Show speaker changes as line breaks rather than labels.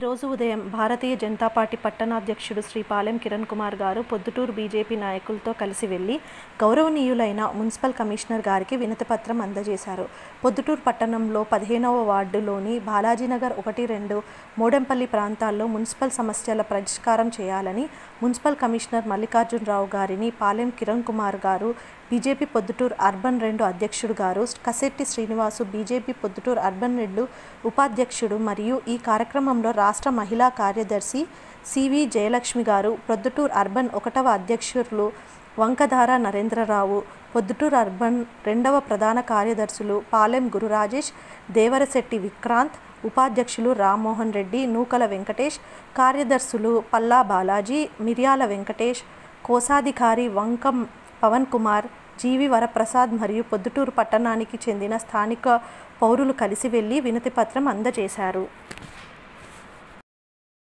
రోజు ఉదయం భారతీయ జనతా పార్టీ పట్టణాధ్యక్షుడు శ్రీ పాలెం కిరణ్ కుమార్ గారు పొద్దుటూరు బీజేపీ నాయకులతో కలిసి వెళ్లి గౌరవనీయులైన మున్సిపల్ కమిషనర్ గారికి వినతిపత్రం అందజేశారు. పొద్దుటూరు పట్టణంలో 15వ వార్డులోని బాలాజీనగర్ 1, 2 మోడెంపల్లి ప్రాంతాల్లో మున్సిపల్ సమస్యల పరిష్కారం చేయాలని మున్సిపల్ కమిషనర్ మల్లికార్జునరావు గారిని పాలెం కిరణ్ కుమార్ గారు, బీజేపీ పొద్దుటూరు అర్బన్ 2 అధ్యక్షుడు గారు, కసెట్టి శ్రీనివాసు బీజేపీ పొద్దుటూరు అర్బన్ 2 ఉపాధ్యక్షుడు మరియు ఈ కార్యక్రమంలో రాష్ట్ర మహిళా కార్యదర్శి సివి జయలక్ష్మి గారు, పొద్దుటూరు అర్బన్ 1వ అధ్యక్షులు వంకధార నరేంద్రరావు, పొద్దుటూరు అర్బన్ 2వ ప్రధాన కార్యదర్శులు పాలెం గురురాజేష్, దేవరశెట్టి విక్రాంత్, ఉపాధ్యక్షులు రామ్మోహన్ రెడ్డి, నూకల వెంకటేష్, కార్యదర్శులు పల్లా బాలాజీ, మిర్యాల వెంకటేష్, కోశాధికారి వంకం పవన్ కుమార్, జీవి వరప్రసాద్ మరియు పొద్దుటూరు పట్టణానికి చెందిన స్థానిక పౌరులు కలిసి వెళ్లి వినతిపత్రం అందజేశారు.